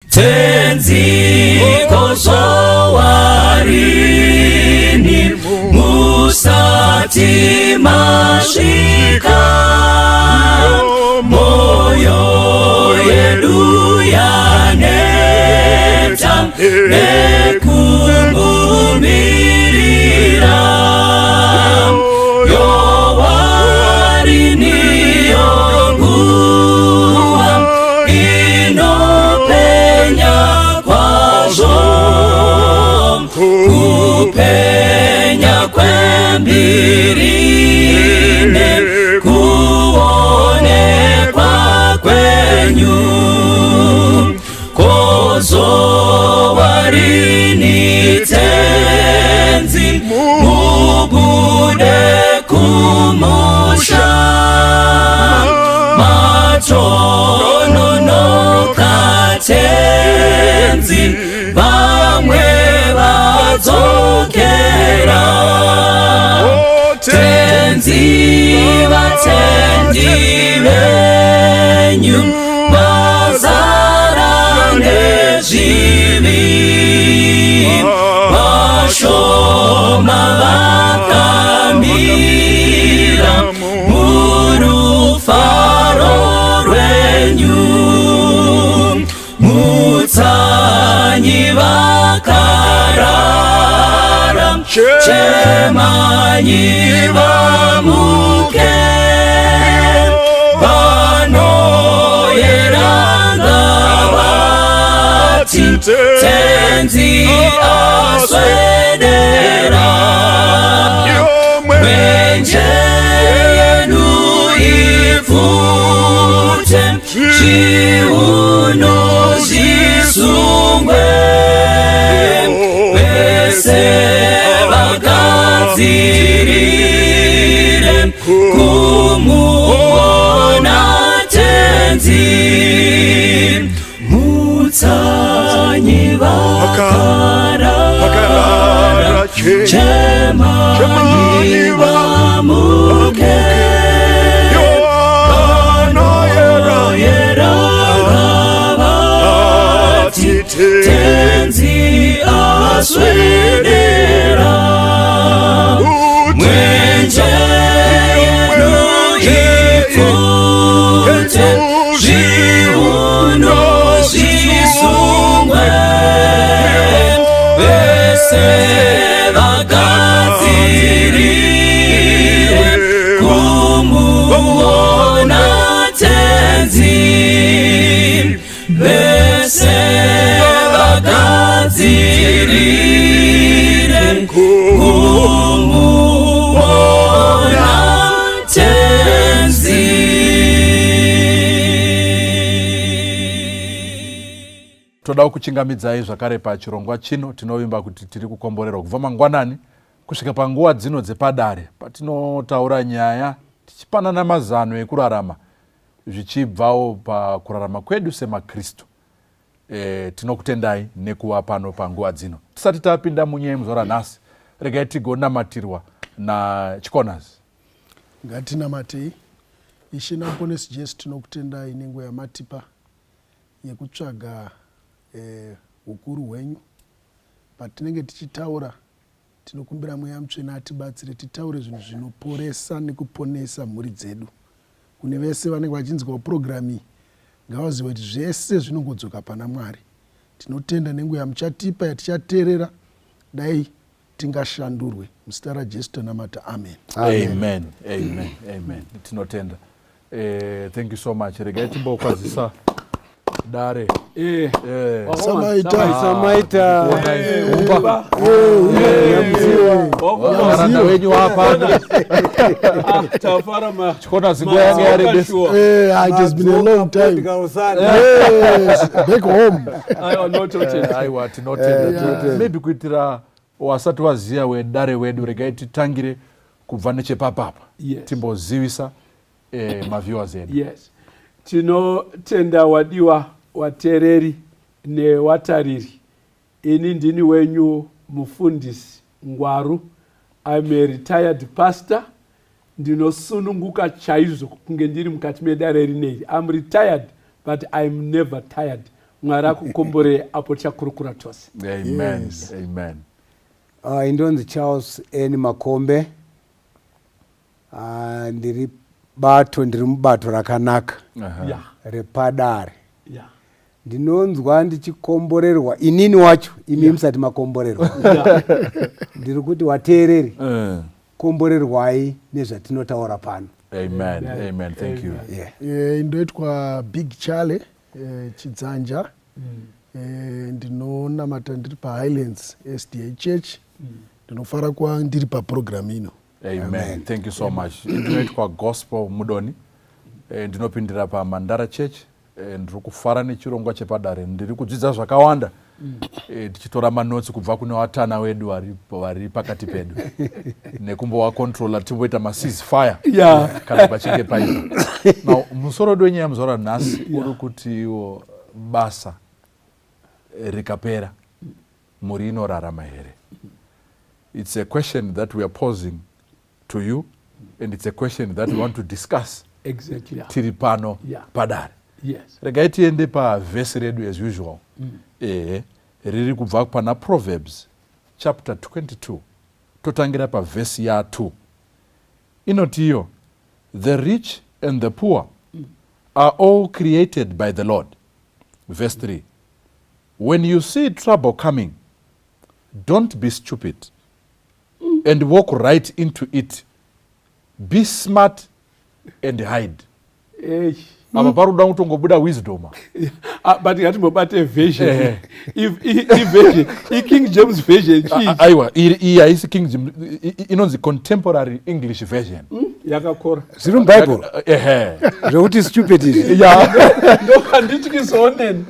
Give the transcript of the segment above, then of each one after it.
Tenzi kozowarini musati masvika, moyo yedu yaneta nekungumirira, yowarini yonguwa inopenya kwazvo, kupenya kwembirine kuonekwa kwenyu, kozowarini tenzi mubude kumusha, matononoka tenzi vamwe vadzokera, tenzi vatendi venyu vazara nezvivi, vashoma vakamira murufaro rwenyu, mutsanyi vakarara, chemanyi vamuke, vanoyeranga vati tenzi aswedera, mwenje yenu ifute, zviuno zvisungwe, vese vagadzirire kumuona tenzi, mutsanyi vakarara, chemanyi vamuke, tenzi aswedera, mwenje yenu ifute, zviuno zvisungwe, vese vagadzirire kumuona tenzi, vese vagadzirire kumuona tenzi. Toda kuchingamidzai zvakare pachirongwa chino. Tinovimba kuti tiri kukomborerwa kubva mangwanani kusvika panguva dzino dzepadare patinotaura nyaya tichipanana mazano ekurarama zvichibvawo pakurarama kwedu semakristu. Tinokutendai nekuva pano panguva dzino. Tisati tapinda munyaya muzora nhasi, regai tigonamatirwa naChikonasi. Ngatinamatei. Ishe naMuponesi Jesu, tinokutendai nenguva yamatipa yekutsvaga ukuru hwenyu. Patinenge tichitaura, tinokumbira Mweya Mutsvene atibatsire titaure zvinhu zvinoporesa nekuponesa mhuri dzedu. Kune vese vanenge vachinzwa purogiramu iyi, ngavazive kuti zvese zvinongodzoka pana Mwari. Tinotenda nenguva yamuchatipa yatichateerera, dai tingashandurwe. Muzita raJesu tinamata, amen. Amen. Amen. Amen. Tinotenda. Thank you so much. Regai timbokwazisa dare. Samaita. Varanda wenyu hapa. Chikonasi nguva yange yarebesa. It has been a long time. Back home. Aiwa, tinotenda. Maybe kuitira wasati waziya wedare wedu, regai titangire kubva nechepapapa. Timbozivisa maviewers edu. Yes. Tinotenda wadiwa watereri newatariri. Ini ndini wenyu mufundisi Ngwaru. I'm a retired pastor. Ndinosununguka chaizvo kunge ndiri mukati medare rineri. I'm retired but I'm never tired. Mwari akukombore apo chakurukura tose. Amen. Yes. Amen. Indonzi Charles N Makombe. Ndiri mubato rakanaka Yeah. repadare. Yeah. Ndinonzwa ndichikomborerwa inini wacho imi musati makomborerwa. Ndiri kuti wateereri komborerwai nezvatinotaura pano. Amen. Amen. Thank you. Ndoitwa Big Charlie Chidzanja. Ndinonamata ndiri paHighlands SDA Church. Ndinofara kuva ndiri paprogram ino. Amen. Thank you so much. Ndinoitwa Gospel Mudoni. Ndinopindira paMandara Church. Ndiri kufara nechirongwa chepadare. Ndiri kudzidza zvakawanda. Tichitora manotsi kubva kune vatana wedu vari pakati pedu. Nekumbowa controller timboita ceasefire. Yeah. Kana pachinge paita. Now musoro wenyaya muzora nhasi uri kuti basa rikapera muri inorarama here. It's a question that we are posing to you, and it's a question that we want to discuss. Exactly. Yeah. Tiri pano padare. Yes. Regai tiende pavhesi redu as usual. Riri kubva pana Proverbs chapter 22. Totangira pavhesi ya2. Inoti iyo, the rich and the poor are all created by the Lord. Verse 3. When you see trouble coming, don't be stupid and walk right into it. Be smart and hide. Apa paruda kutongobuda wisdom. But ngatimbobate version. If version, King James version. Aiwa, iyi haisi King James, inonzi contemporary English version. Yakakora. Zviri muBible. Zvokuti stupid izvi. Ndokandityisoneni.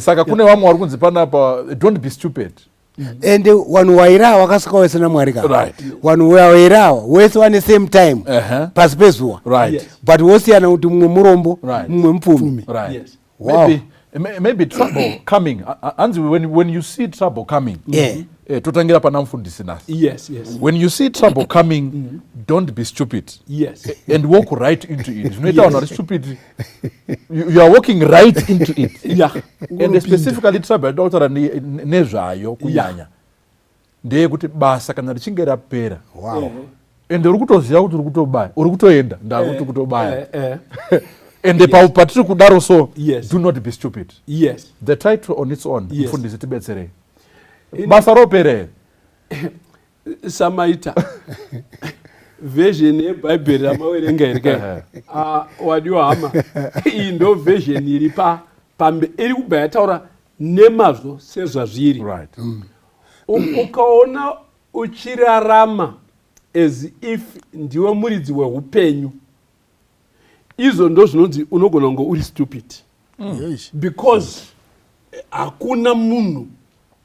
Saka kune vamwe vari kunzi panapa, don't be stupid. And vanhu wairawa vakasvika wese naMwari ka. Right. Vanhu wairawa wese vane same time pasi pezuva. Right. Yes. But wosiyana kuti mumwe murombo, Right. mumwe mupfumi. Right. Yes. Wow. Maybe trouble coming. Anzi, when you see trouble coming, totangira pana mfundisi nasi. Yes, yes. When you see trouble coming, don't be stupid. Yes. And walk right into it. Zvinoita vanhu vari stupid. You are walking right into it. Yeah. And specifically trouble yataura nezvayo kunyanya. Ndeyekuti basa kana richinge rapera. Wow. And uri kutoziva kuti uri kutobaya, uri kutoenda ndakuti kutobaya. And patiri kudaro so, Yes. do not be stupid. Yes. The title on its own, Yes. mfundisi tibetsere. Basa ropere. Samaita. Version yeBhayibheri ramawerenga here. Wadiwa hama. Iyi ndo version iri pambe iri kubva yataura nemazvo sezvazviri. Right. Ukaona uchirarama as if ndiwe muridzi weupenyu, izvo ndo zvinonzi unogona kunge uri stupid. Yes. Because hakuna munhu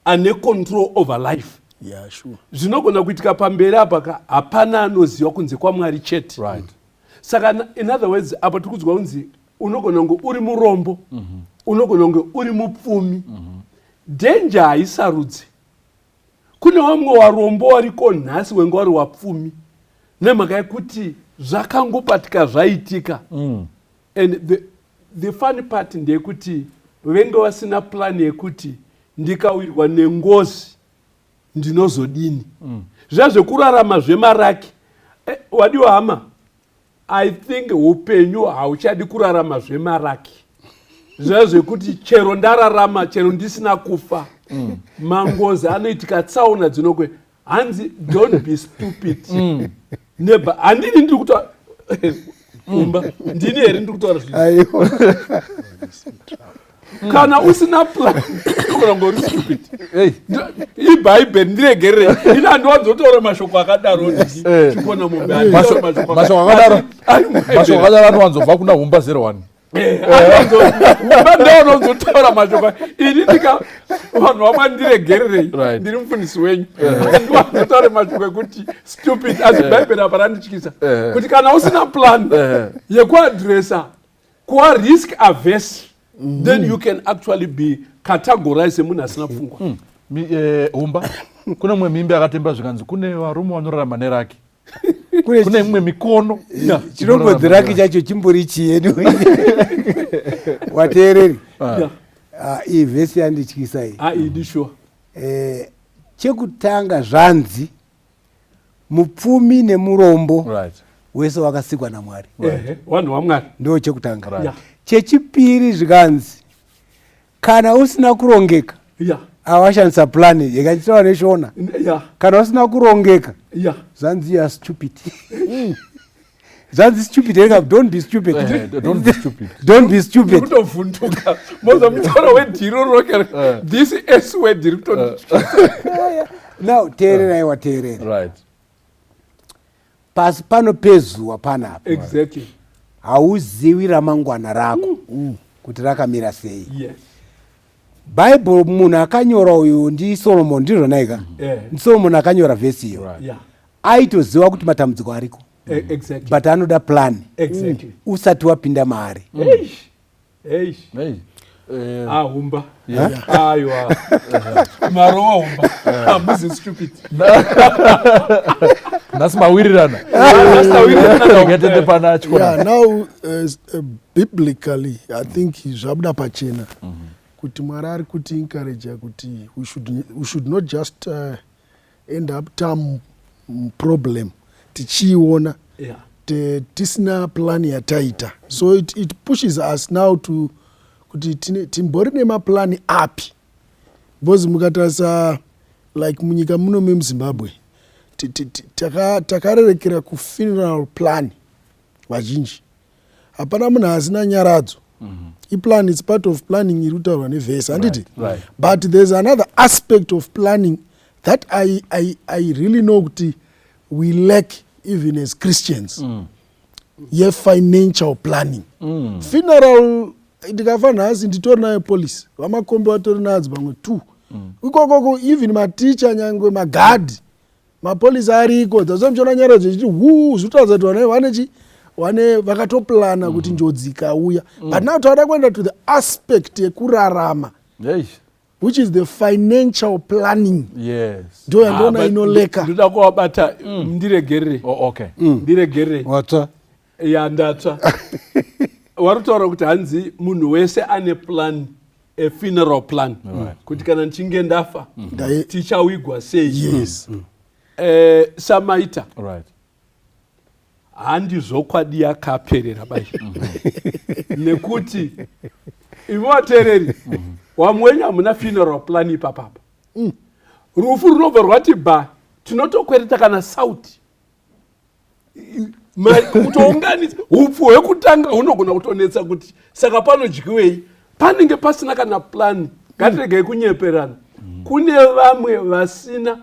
ane control over life. Yeah, sure. Zvinogona kuitika pamberi apa hapana anoziva kunze kwaMwari chete. Right. Saka in other words apa tiri kunzwa kunzi unogona kunge uri murombo, unogona kunge uri mupfumi. Danger haisarudzi. Kune vamwe varombo variko nhasi wenga vari wapfumi nemhaka yekuti zvakangopatika zvaitika. And the funny part ndeyekuti venge vasina plan yekuti ndikawirwa nengozi ndinozodini. Zvazvekurarama zvemaraki. Wadiwa hama, I think upenyu hauchadi kurarama zvemaraki. Zvazvekuti chero ndararama, chero ndisina kufa, mangozi anoitika, tsaona dzinokwe. Hanzi don't be stupid. Neba handini ndiri kutaura umba, ndini here ndiri kutaura zvinhu. Kana usina plan unongori stupid. IBhayibheri ndiregerere, ina handiwanzotaura mashoko akadaro chikona mumbe. Mashoko akadaro anowanzobva kuna Humba 01. Ndonozotaura mashoko ini ndika vanhu vamwe ndiregererei, ndiri mufundisi wenyu, ndiwanzotaura mashoko ekuti stupid. Asi Bhayibheri apa randityisa kuti kana usina plan yekuadresa kuva risk averse, then you can actually be categorized semunhu asina pfungwa. Humba, kune mumwe mimbi akatemba zvikanzi kune varume vanorarama neraki. Kune mimwe mikono. Chirongodzi raki chacho chimbori chiyeni. Wateereri. iyi vhesi yandityisa iyi. Idi sure. Chekutanga zvanzi mupfumi nemurombo Right. wese wakasikwa naMwari. Vanhu vaMwari. Ndo chekutanga. Right. Yeah. Chechipiri zvikanzi kana usina kurongeka Yeah. awashandisa plani yakachitaura neshona. Yeah. Kana usina kurongeka Yeah. zvanzi you are stupid. Zvanzi stupid ega, don't be stupid. Don't be stupid. Don't be stupid. Kutovhunduka. Moza mutauro wedhiro rokera. This S word iri kutotyisa. Now teererai wateerera. Right. Pasi pano pezuva panapa. Exactly. Hauzivi ramangwana rako kuti rakamira sei. Yes. Bible munhu akanyora uyu ndiSolomon ndizvona ika. Solomon akanyora vhesi iyo. Right. Yeah. Aitoziva kuti matambudziko ariko. Exactly. But anoda plan. Exactly. Usati wapinda maari. Hey. Hey. Humba. Aiwa. Marowa humba. Hamuzi stupid. Nasi mawirirana. Getete pana chikona. Yeah, now biblically I think zvabuda pachena kuti Mwari ari kuti encourage kuti we should not just end up tam problem tichiona tisina plan yataita, so it pushes us now to kuti timbori nemaplan api, because mukatarisa like munyika muno memuZimbabwe takarerekera kufuneral plan vazhinji, hapana munhu asina nyaradzo. Plan is part of planning iri kutaurwa nevhesi handiti. Right. But there's another aspect of planning that I really know kuti we lack even as Christians. Ye financial planning. Funeral ndikafa nhasi nditori nayo police vamakombe vatori nadzo vamwe 2 ikokoko, even maticha nyangwe magadi mapolisi ariko, dzazomuchona nyaradzo ichiti zvitaudza kuti vakatoplana kuti njodzi ikauya. But now tauda kuenda to the aspect yekurarama, which is the financial planning. Yes. Ndo yandoona inoleka. Ndoda kuwabata ndiregerere. Okay. Ndiregerere. Watsva. Ya ndatsva. Warutaura kuti hanzi munhu wese ane plan, a funeral plan. Kuti kana nchinge ndafa tichawigwa sei. Yes. Samaita. Right. Handizokwadi yakaperera bai. Nekuti ivo vateereri wamwenyu hamuna funeral plan ipapapa. Rufu runobva rwati ba tinotokwereta kana sauti kutounganidza upfu hwekutanga hunogona kutonetsa kuti saka panodyiwei, panenge pasina kana plan. Ngatiregei kunyeperana. Kune vamwe vasina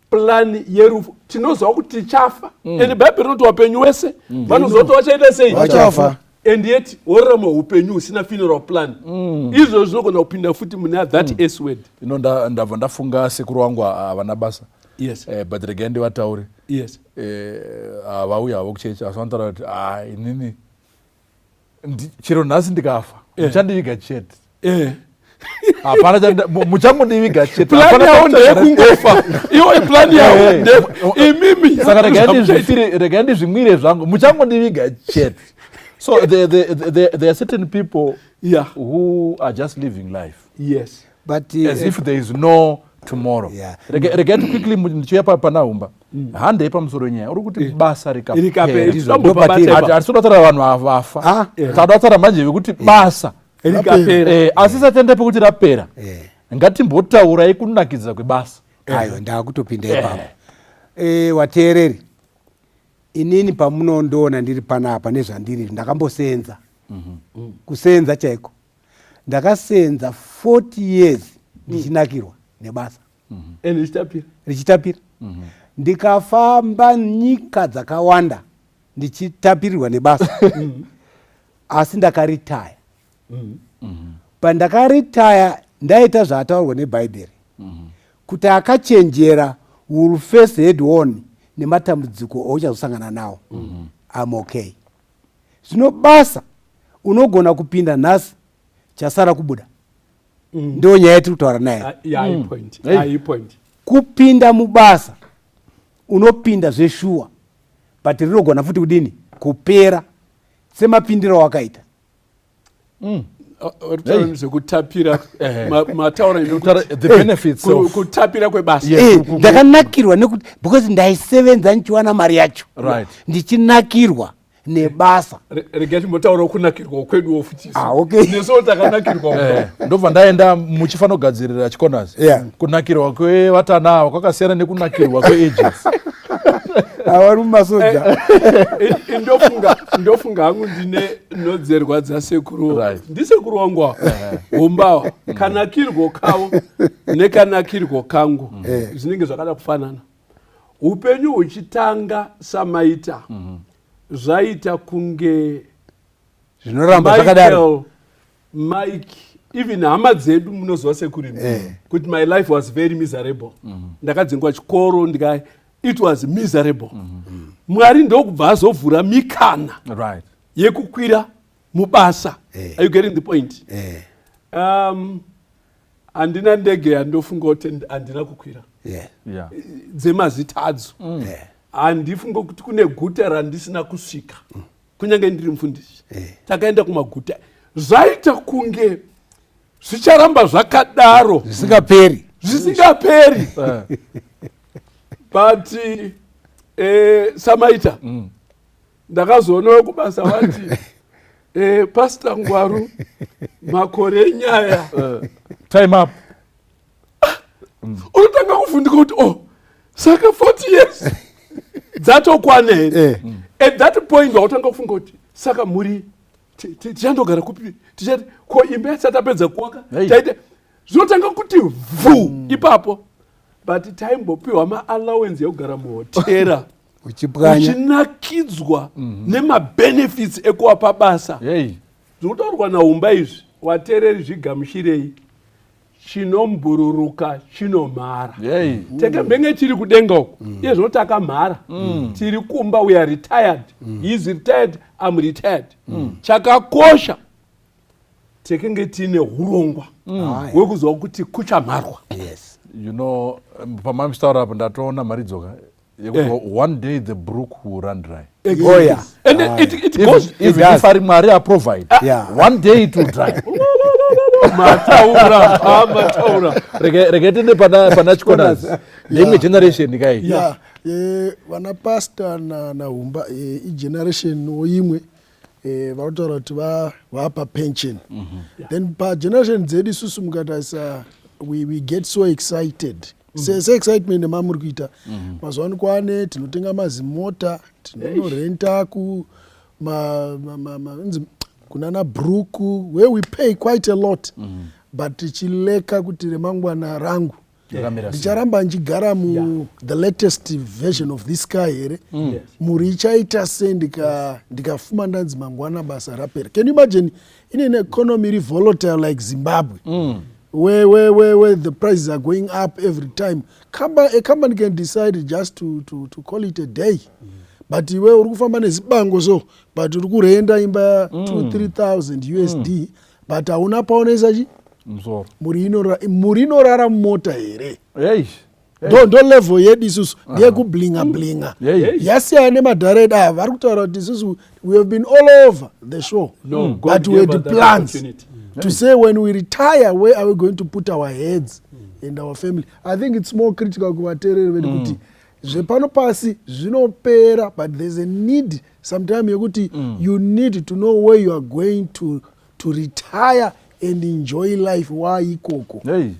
plan yerufu, tinoziva kuti tichafa, and Bible rinoti wapenyu wese vanozoti vachaita sei, vachafa, and yet worama upenyu usina funeral plan. Izvo zvinogona kupinda futi muna that S word. Ndabva ndafunga sekuru wangu havana basa. Yes. But regei ndivataure. Yes. Vauya havo kuchechi asi vanotaura kuti inini chero nhasi ndikafa muchandiviga chete. Hapana muchangondiviga chete. Plan yavo ndeyekungofa. Iwo plan yavo imimi. Saka regai ndizvimwire zvangu muchangondiviga chete. So there are certain people who are just living life. Yes. But as if there is no tomorrow. Regai quickly ndichiuya panahumba. Handei pamusoro nyaya uri kuti basa rikapera. Hatitotaura vanhu vafa. Tatotaura manje vekuti basa asi satende pekuti rapera. Ngatimbotaurai kunakidza kwebasa. Ayo ndakutopinda ipapo. Wateereri, inini pamunondoona ndiri panapa nezvandiri ndakambosenza. Kusenza chaiko. Ndakasenza 40 years ndichinakirwa nebasa. Richitapira. Ndikafamba nyika dzakawanda ndichitapirirwa nebasa. Asi ndakaritaya. Pandakaritaya ndaita zvataurwa neBhaibheri. Kuti akachenjera will face head on nematambudziko ouchazosangana nawo. I'm okay. Zvino basa unogona kupinda nhasi chasara kubuda. Ndo nyaya yatiri kutaura naye. Point. Kupinda mubasa unopinda zveshuwa, but rinogona futi kudini kupera semapindiro wakaita. zvekutapira mataura The benefits of kutapira kwebasa. Yes. Ndakanakirwa nekuti because ndaisevenza nichiwana mari yacho Right. ndichinakirwa nebasa. Regai timbotaura kunakirwa kwedu futi. Okay. Neso takanakirwa. ndobva ndaenda muchifanira kugadzirira chikonasi. Yeah. Kunakirwa kwevatana ava kwakasiyana nekunakirwa kweagents. Avari mumasoja. Ndofunga hangu ndine nodzerwa dzasekuru. Right. Ndisekuru wangu Humbawa. Kanakirwa kavo nekanakirwa kangu zvinenge zvakada kufanana. Upenyu huchitanga samaita zvaita kunge Zvinoramba zvakadaro. Mike, even hama dzedu munozwa sekuru kuti my life was very miserable. Ndakadzingwa chikoro it was miserable. Mwari ndokubva azovhura mikana Right. yekukwira mubasa. Are you getting the point? Andina ndege yandofunga kuti andina kukwira Yeah. dzemazita adzo. Handifunga kuti kune guta randisina kusvika kunyange ndiri mufundisi. Takaenda kumaguta zvaita kunge zvicharamba zvakadaro Zvisingaperi. zvisingaperi. But samaita ndakazoonawo kubasa vati Pastor Ngwaru makore enyaya Time up. unotanga kuvhundika kuti saka 40 years dzatokwana here. At that point wautanga kufunga kuti saka muri tichandogara kupi tichati ko imba yasati apedza kuwaka Hey. taite zvinotanga kuti vhu ipapo. But taimbopiwa maallowance yekugara muhotera Uchipwanya. uchinakidzwa nemabenefits ekuwa pabasa. Hey. Zvinotaurwa naumba izvi wateereri zvigamushirei chinombururuka chinomhara. Hey. Tekembenge tiri kudenga uku iye zvinoti akamhara tiri kumba we are retired. He is retired, I'm retired. Chakakosha tekenge tine urongwa hwekuziva kuti kuchamharwa. Yes. You know, pamamstaura apo ndatoona mari dzoka yekuti one day the brook will run dry. Oh yeah. And it goes. Even if ari Mwari aprovide, Yeah. one day it will dry. Mataura. Rege tende pana chikonasi. Imwe generation kai. Yeah. Vana pastor na Humba generation oimwe vanotaura kuti vapa pension. Then pa generation dzedu isusu mukatarisa we get so excited. Se excitement emamuri kuita. Mazwani kwane tinotenga mazimota, tinonorenta kunana bruku where we pay quite a lot. But tichileka kuti remangwana rangu ndicharamba nchigara the latest version of this car here. Muri ichaita se ndikafuma ndanzi mangwana basa rapera. Can you imagine in an economy really volatile like Zimbabwe? Where the prices are going up every time. A company can decide just to call it a day. But iwe uri kufamba nezibango so but uri kurenda imba 2-3,000 USD but hauna paonesa chi Mzoro. muri inorara mumota here. Hey. Ndo level yedu isusu ndeyekublinga yasiyana nemadhared ava vari kutaura kuti isusu we have been all over the show. No, but we had plans to say when we retire where are we going to put our heads and our family. I think it's more critical kuvateereri vedu kuti zvepano pasi zvinopera but there's a need sometime yekuti you need to know where you are going to retire and enjoy life waikoko. Hey.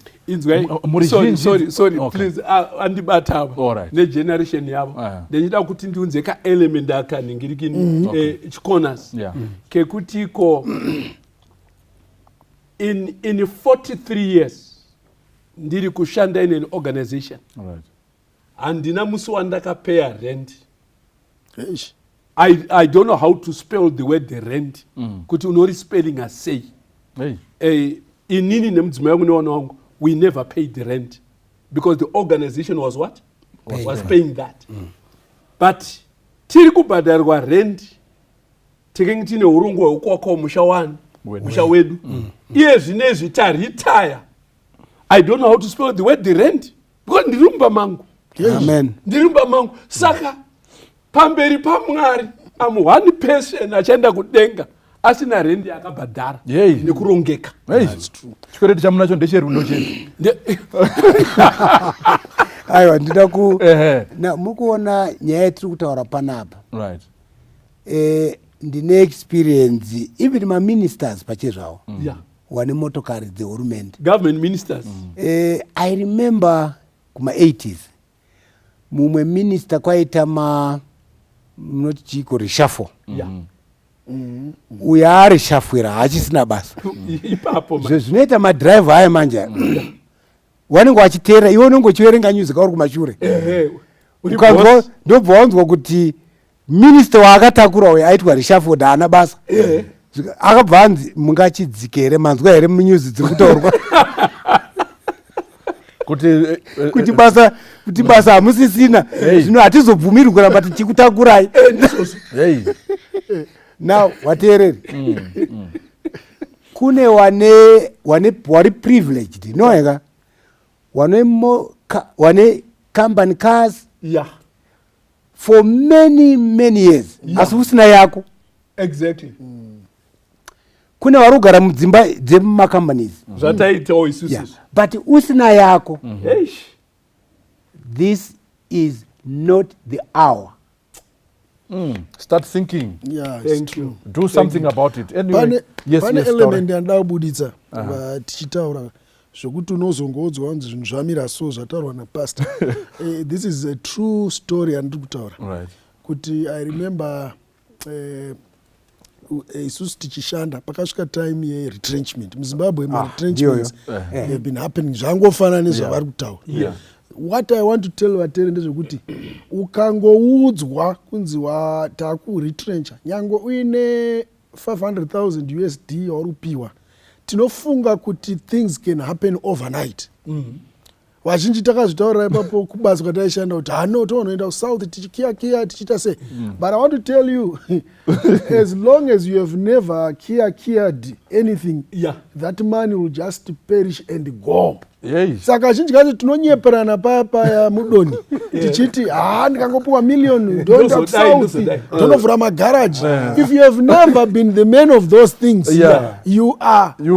Sorry, Okay. please andibata ava Alright. negeneration yavo ndechida kuti ndiunze kaelement akaningiriki chikonasi kekutiko in 43 years ndiri kushanda in an organization handina musi wandakapeya rent. I don't know how to spell the word the rent kuti unori spelling asei. Inini nemudzimai wangu newana wangu we never paid the rent because the organization was what? Was paying that. But tiri kubhadharwa rent tekenge tine urungu hwekuwakawo musha wedu iye zvinezvi taretire. I don't know how to spell the word the rent because ndiri mumba mangu. Amen. Ndiri mumba mangu saka pamberi paMwari am one person achaenda kudenga asina rendi akabhadhara Yei. nekurongeka. Hey, chikwereti chamunacho ndecherudo chete. aiwa ndida ku Ehe. mukuona nyaya yatiri kutaura panapa Right. ndine experience even maministers pachezvavo Yeah. wane motokari dzehurumende. Government ministers. I remember kuma-80s mumwe minister kwaita munoti chiko reshafo Yeah. uyo arishafwira hachisina basa Ipapo man. zvinoita madhiraivha aya manje wanenge wachiteera iwe unenge uchiverenga news kauri kumashure Uri ukanzwa boss. ndobva wanzwa kuti minista waakatakura uyo aitwa reshafo haana basa akabva anzi mungachidzika here manzwa here munews dziri kutaurwa kuti basa hamusisina zvino hatizobvumirwi kuramba tichikutakurai. Hey. Now wateereri kune wari privileged noeka wane company cars Yeah. for many years asi usina yako. Exactly. Kune vari kugara mudzimba dzemumacompanies Zvataitawo isusu. yeah. But usina yako Eish. this is not the hour. Start thinking. Yeah, it's Thank true. you. Do something about it. Anyway. Pane Yes, element yandada kubuditsa tichitaura zvokuti unozongodzwa kunzi zvinhu zvamira so zvataurwa napastor. This is a true story yandiri kutaura Right. kuti I remember isusu tichishanda pakasvika time yeretrenchment muzimbabwe maretrenchments have been happening zvangofanana nezvavari kutaura. Yeah. What I want to tell vateere ndezvekuti ukangoudzwa kunzi takuretrencha nyange uine 500,000 USD wauri kupiwa tinofunga kuti things can happen overnight. Vazhinji takazvitaurira ipapo kubasa kwataishanda kuti hano tonoenda kusouth tichikiya tichiita sei. But I want to tell you as long as you have never kiyed anything, Yeah. that money will just perish and go. Yes. Saka zhinji kacho tinonyeperana paya mudoni tichiti ndikangopiwa million ndoenda kusouth tonovhura magaraji. If you have never been the man of those things, Yeah. you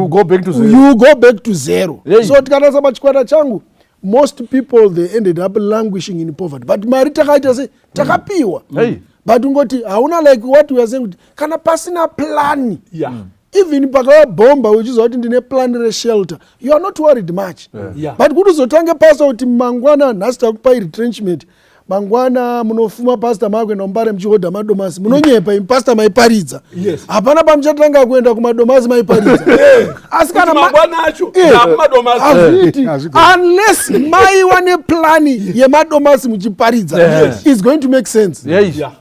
go back to zero. you go back to zero. Hey. So tikanasa pachikwata changu most people they ended up languishing in poverty, but mari takaita se takapiwa. Hey. But ungoti hauna like what we are saying kuti kana pasina plan. Yeah. Even pakava bomba uchiziva kuti ndine plan reshelter, you are not worried much. Yeah. But kuti uzotange pasta kuti mangwana nhasi takupai retrenchment, mangwana munofuma pasta makuenda mumbare muchihodha madomasi munonyepa imi pasta maiparidza. Yes. Hapana pamuchatanga kuenda kumadomasi maiparidza. Asi kana mangwana acho madomasi hazviti unless maiwa neplani yemadomasi muchiparidza is going to make sense. Yes. Yeah.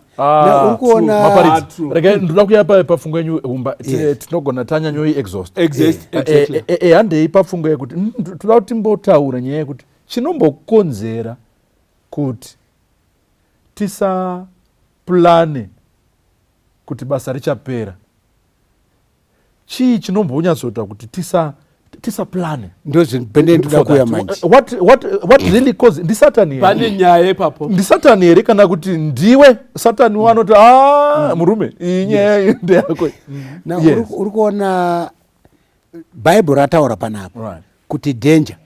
Uri kuona Maparidzi. Rega ndoda kuya pafungo yenyu umba tinogona tanyanyoi exhaust. Exactly. Handei pafungo yekuti toda kuti timbotaura nyaya yekuti chinombokonzera kuti tisapulane kuti basa richapera. Chii chinombonyatsoita kuti tisapulane. ndozvipende ndoda kuya manje. What really cause ndisatani Pane nyaya ipapo. ndisatani here kana kuti ndiwe satani wanoti murume iyi nyaya ndeyako. Uri kuona bhaibheri rataura panapa Right. kuti danger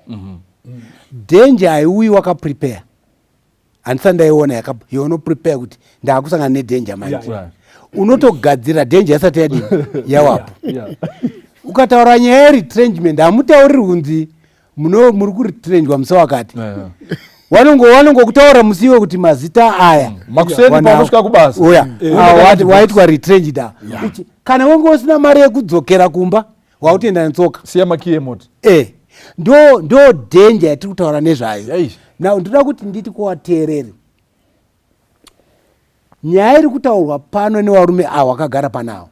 danger haiuyi wakaprepare. handisati ndaiona yaunoprepare kuti ndaakusangana nedanger manje. Right. unotogadzira danger yasati yadini yawapo. Yeah. ukataura nyaya yeretrenchment hamutauriri kunzi muri kuretrenchwa musa wakati. wanongokutaura musiwe kuti mazita aya makuseni panosvika kubasa waitwa retrenched. Kana wenge usina mari yekudzokera kumba wautoenda netsoka siya makiyi emoti. ndo danger yatiri kutaura nezvayo. Yes. Now ndoda kuti nditi kuvateereri nyaya iri kutaurwa pano nevarume ava vakagara panawo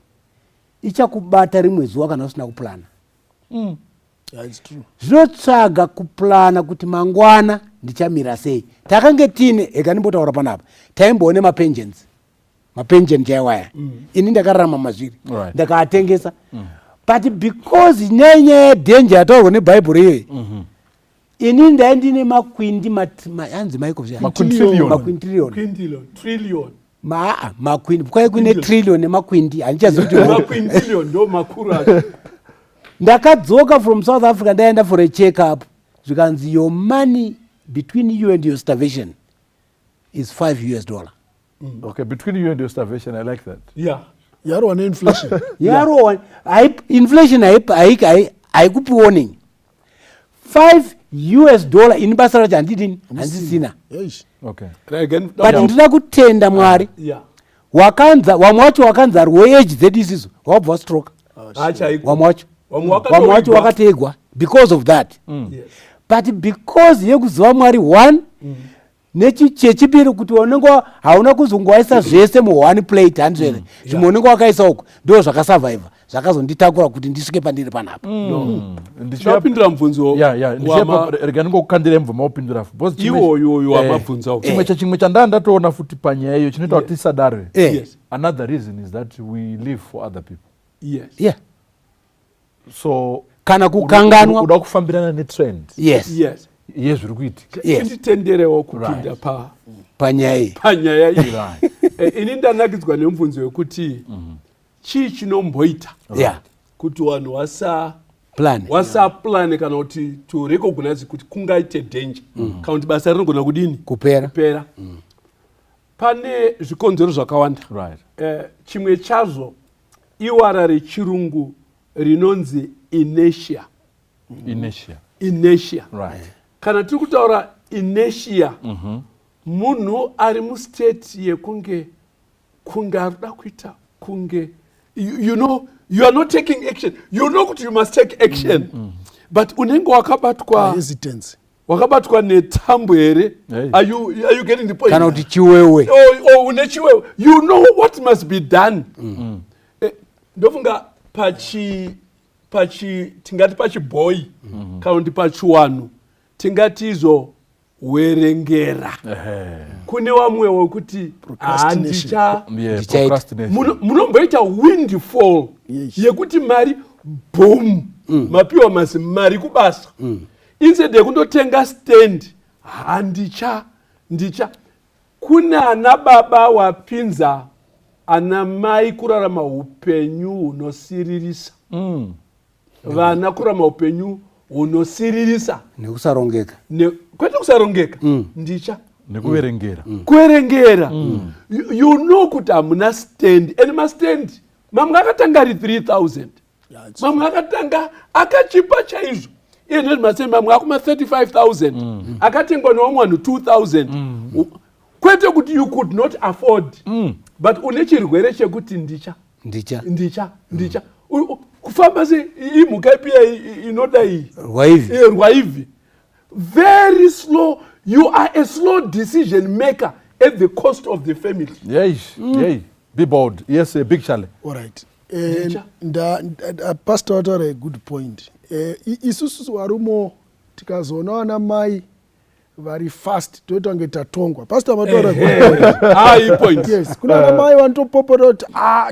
ichakubata rimwe zuva kana usina kuplana. Zvinotsvaga kuplana kuti mangwana ndichamira sei. Takange tine ekanimbotaura panapa taimboone mapension chaiwaya ini ndakararama mazviri ndakaatengesa. But because nyaya yedanger yataurwa nebhaibheri iyoyi ini ndaindine makwindi anzi maiko maquintillion makwindi kwai kune trillion nemakwindi handichazivi kuti makwindillion ndo makuru acho. ndakadzoka from South Africa ndaenda for a check up zvikanzi your money between you and your starvation is $5. Okay, between you and your starvation, I like that. Yeah. yarowa neinflation yarowa inflation haikupi warning $5 ini basa racho handisina. Eish. Okay. Again, but ndina kutenda Mwari yeah. wamwe wacho wakanzi ari weage dzedu isizo wabva stroke wamwe wacho wakategwa because of that. Yes. But because yekuziva Mwari one chechipiri kuti unenge hauna kuzongowaisa zvese mu1 plate handizvere zvimwe unenge wakaisa uko ndo zvakasurviva zvakazonditakura kuti ndisvike pandiri panapa. Ndichapindura mubvunzo rega ndingokukandire mvuma wopindura iwoyo wamabvunza chimwe chandanga ndatoona futi panyaya iyo chinoita kuti tisadare. Yes. Another reason is that we live for other people. Yes. Yeah. So kana kukanganwa uda kufambirana netrend Yes. yezviri kuitika. Yes. Nditenderewo kupinda panyaya panyaya iyi. Ini ndanakidzwa nemubvunzo wekuti chii chinomboita kuti vanhu wasaplan kana kuti to recognize kuti kungaite danger kana kuti basa rinogona kudini kupera. Pane zvikonzero zvakawanda. Chimwe chazvo iwara rechirungu rinonzi inertia. Right. Kana tiri kutaura inertia munhu ari mustate yekunge arida kuita kunge you know you are not taking action, you know kuti you must take action but unenge wakabatwa netambo here. Are you getting the point? kana kuti chiwewe une chiwewe, you know what must be done. Ndofunga tingati pachiboy kana kuti pachiwanhu tingati izo werengera. Kune wamwe wekuti munomboita windfall yekuti mari boom mapiwa masi mari kubasa instead yekundotenga stand ndicha kuna ana baba wapinza ana mai kurarama upenyu hunosiririsa vana kurarama upenyu hunosiririsa nekusarongeka kwete kusarongeka ndicha nekuverengera kuverengera. You know kuti hamuna stand and mastand mamwe akatanga ari 3000 mamwe akatanga akachipa chaizvo iye ndezvimasendi mamwe akuma 35000 akatengwa nevamwe vanhu 2000 kwete kuti you could not afford but une chirwere chekuti ndicha kufamba se imhuka ipiya inoda iyi rwaivi very slow. You are a slow decision maker at the cost of the family. Be bold. Yes, a big challenge. All right. Pastor wataura a good point. Isusu warumo tikazoona vana mai vari fast toita kunge tatongwa. Pastor wataura high point. Yes, kuna vana mai vanotopopota kuti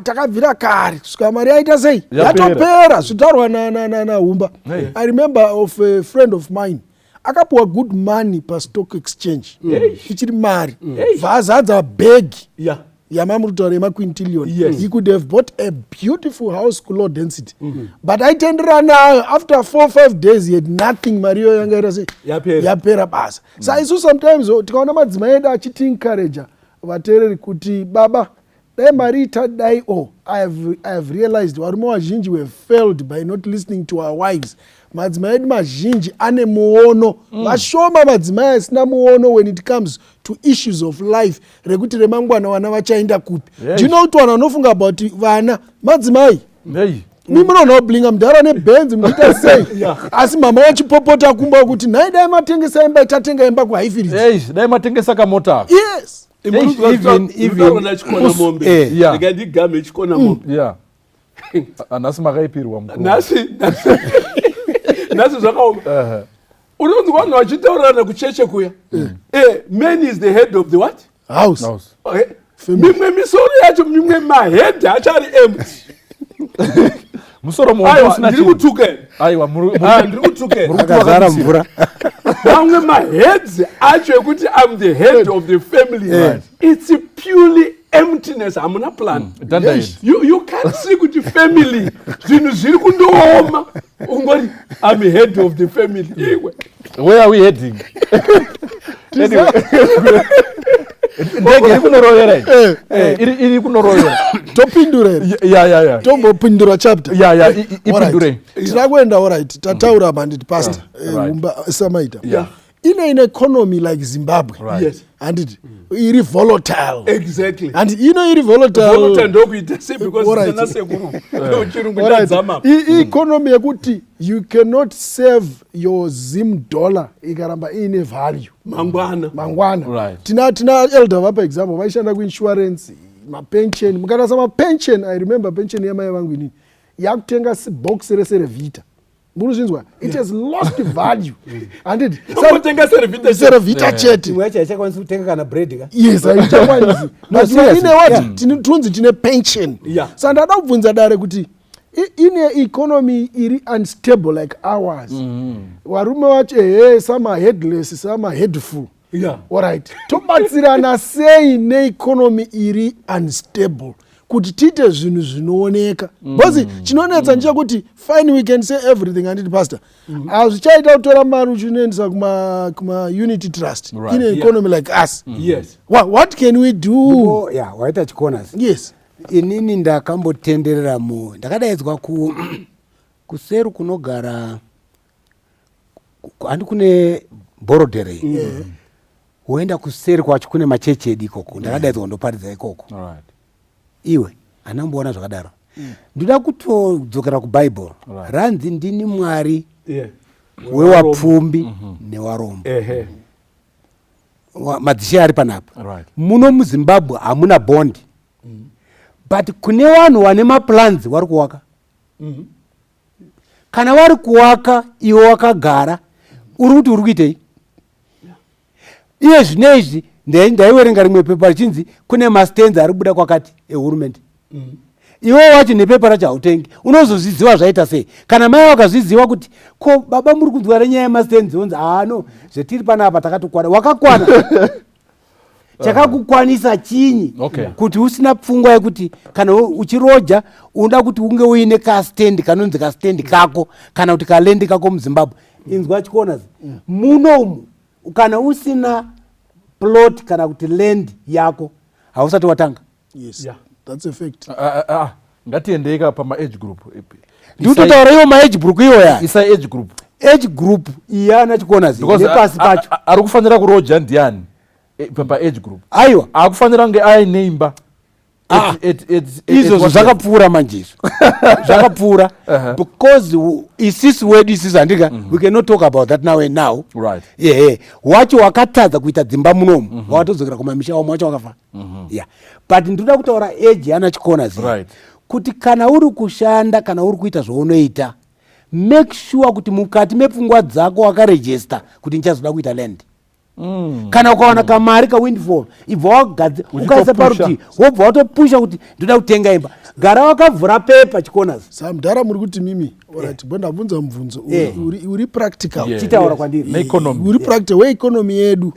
takabvira kare kusvika mari yaita sei yatopera zvitaurwa na Humba. I remember of a friend of mine akapuwa good money pastock exchange ichiri mari vazadza begi yamamurutaura yemaquintillion. He could have bought a beautiful house low density but aitenderana nayo after 4-5 days he had nothing. Mariyo yanga ita sei yapera basa. Sa isu sometimes tikaona madzimai edu achiti encourage vateereri kuti baba dai mari itadai I have realized varume vazhinji were failed by not listening to our wives. Madzimai edu mazhinji ane muono vashoma madzimai asina muono when it comes to issues of life rekuti remangwana vana vachaenda kupi. Do you know kuti vanhu vanofunga about vana madzimai mimunoona kublinga mudhara nebenzi muchiita sei asi mama wachipopota kumba kuti nhai dai matengesa imba itatenga imba kuHighfields dai matengesa kamota. Yes. Ndigambe chikona mombe anasi makaipirwa nasi zvakaoma. Unonzi vanhu vachitaurana kucheche kuya man is the head of the what house. Mimwe misoro yacho mimwe mahedhi achari empty. Musoro ndiri kutukakazara mvura. Mamwe mahedzi acho ekuti I'm the head of the family. It's purely emptiness hamuna plan. Yes. You can't see kuti family zvinhu zviri kundooma ungori I'm head of the family. Iwe. Where are we heading? Anyway. Ndege iri kunorovera iri kunorovera topindura tombopindura chapter ipindure tira kuenda alright tataura bandit pastor samaita in an economy like Zimbabwe Yes. and iri volatile Exactly. and iri volatile ndokuita sei because tana sekuru uchirungu tadzama. Economy yekuti you cannot save your Zim dollar ikaramba ine value mangwana Right. tina elder vapa example vaishanda kuinsurance mapension mukanasa mapension. I remember pension yamai vangu inini yakutenga box rese revita munozvinzwa it has lost value and serevita chete imwe yacho haichakwanisi kutenga kana bread ka yes haichakwanisi ine wati tunzi tine pension Yeah. saka ndada kubvunza dare kuti ine economy iri unstable like ours varume vacho sama headless sama headful Yeah. alright tobatsirana sei neeconomy iri unstable kuti tiite zvinhu zvinooneka because chinonetsa ndechekuti fine we can say everything anditi pastor hazvichaita kutora mari uchinoendesa kuma unity trust in an economy like us. Yes. What can we do? waita chicorners. Yes. Inini ndakambotenderera ndakadaidzwa kuseru kunogara handi kune borodhere woenda kuseri kwacho kune machechi edu ikoko ndakadaidzwa ndoparidza ikoko iwe hanamboona zvakadaro ndoda kutodzokera kubhaibheri ranzi ndini mwari wewapfumbi newarombo madzishe ari panapa muno muzimbabwe hamuna bondi but kune vanhu vane maplans vari kuwaka kana vari kuwaka iwe wakagara uri kuti uri kuitei iye zvino izvi ndaiwerenga rimwe pepa richinzi kune mastenzi ari kubuda kwakati ehurumende iwe wacho nepepa racho hautengi unozozviziva zvaita sei kana mai wakazviziva kuti ko baba muri kunzwa renyaya yemastenzi onzi no zvetiri panapa takatokwana wakakwana chakakukwanisa chinyi kuti usina pfungwa yekuti kana uchiroja unoda kuti unge uine kastendi kanonzi kastendi kako kana kuti kalendi kako muzimbabwe inzwa chicorners munomu kana usina plot kana kuti land yako hausati watanga. Yes. That's a fact. Ngatiendeka pama age group. Ndikutotaura iyo ma age group iyo ya. Isa age group. Age group iyana chicorners nepasi pacho. Ari kufanira kuroja ndiani papa age group. Aiwa. Akufanira nge aine imba. Izvo zvakapfuura manjezo. Zvakapfuura because isisi wedu isisi andika we cannot talk about that now and now. Right. Wacho wakatadza kuita dzimba munomu wakatozokera kumamisha wamwe wacho wakafa. But ndoda kutaura age yana chicorners. Right. Kuti kana uri kushanda kana uri kuita zvaunoita make sure kuti mukati mepfungwa dzako wakaregister kuti ndichazoda kuita land. Kana ukawana kamari ka windfall ibva ukaisa parutivi wobva watopusha kuti ndoda kutenga imba gara wakavhura pepa chicorners. Samudhara muri kuti mimi alright bondabvunza mubvunzo uri practical chitaura kwandiri neeconomy uri practical weeconomy yedu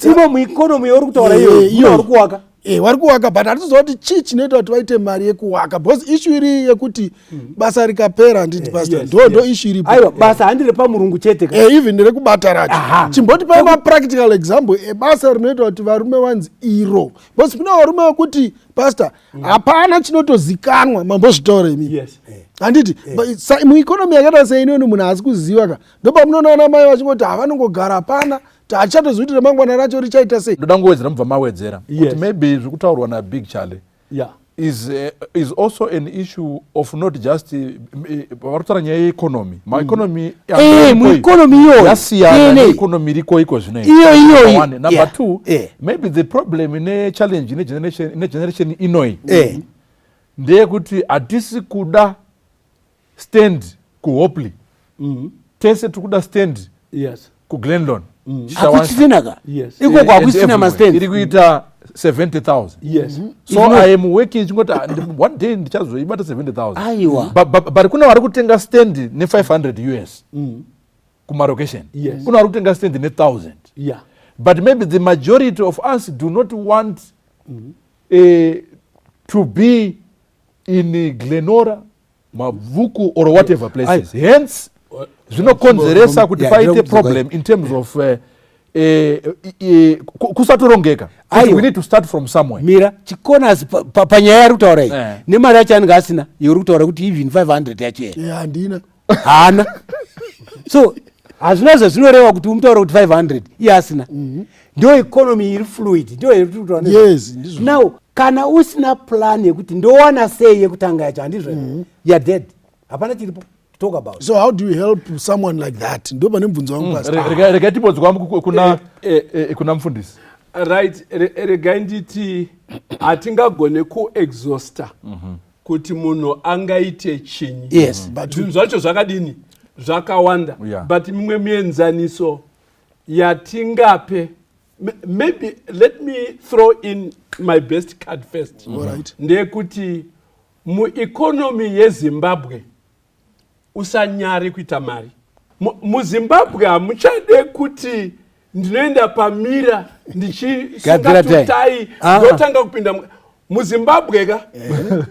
ivo mueconomy uri kutaura iyo uri kuwaka vari kuwaka but hatizwa kuti chii chinoita kuti vaite mari yekuwaka because issue iri yekuti basa rikapera handiti pastor ndo issue iripo. Aiwa basa handiri pamurungu chete even nerekubata racho chimboti paima practical example ebasa rinoita kuti varume vanzi iro because kuna varume vekuti pastor hapana chinotozikanwa mambozvitaura imi handiti mueconomy yakaita seinoni munhu haasi kuziva ka ndopamunoona ana mai vachingoti havanongogara pana tachatozviti remangwana racho richaita sei. Ndoda ngowedzera mubva mawedzera kuti maybe zvekutaurwa naBig Charlie is also an issue of not just varutaura nyaya yeeconomy maeconomy mueconomy iyo yasiyana neeconomy iriko iko zvino iyo number two maybe the problem nechallenge negeneration inoi ndeyekuti hatisi kuda stand kuHopley tese tiri kuda stand kuGlenlone hakuchisinaka ikoko hakusina mastand iri kuita 70,000 so I am working chingoti one day ndichazoibata 70,000 aiwa but kuna vari kutenga stand ne500 US kumarocation kuna vari kutenga stand ne1000 but maybe the majority of us do not want to be in Glenora, Mavuku or whatever places. Hence, zvinokonzeresa kuti paite problem in terms of kusatorongeka. We need to start from somewhere. Mira, Chiconas panyaya yari kutaura iyi nemari yacho anenge asina yori kutaura kuti even 500 yacho here. handina Hana. So hazvina zvezvinoreva kuti umutaura kuti 500 iye asina. Ndio economy iri fluid. Ndio yes now kana usina plan yekuti ndowana sei yekutanga yacho handizvo you're dead. Hapana chiripo talk about. So how do you help someone like that? Ndo pane mubvunzo wangu pastor. Rega tibodzwa kuna mfundisi. Right, regai nditi hatingagone kuexhausta kuti munhu angaite chinyi. Yes. Zvinhu zvacho zvakadini zvakawanda. But mimwe mienzaniso yatingape, maybe let me throw in my best card first. Alright. Ndekuti mueconomy yeZimbabwe usanyari kuita mari. MuZimbabwe hamuchade kuti ndinoenda pamira ndichisunga tutai ndotanga kupinda muZimbabwe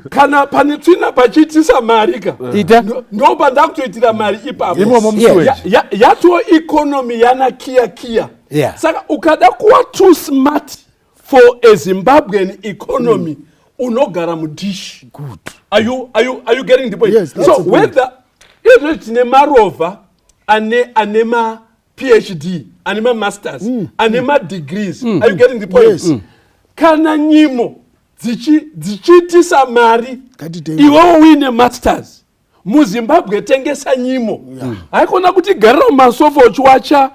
kana pane tsvina pachitisa mari ndo pandakutoitira mari ipapo. Yato economy yana kia. Saka ukada kuwa too smart for a Zimbabwean economy unogara mudish. Good. Are you getting the point? Yes, so whether tine marova anema PhD, anema masters, anema degrees. Are you getting the point? Yes. Kana nyimo dzichitisa mari iwewo uine masters muZimbabwe tengesa nyimo. Haikona kuti garira mumasofa uchiwacha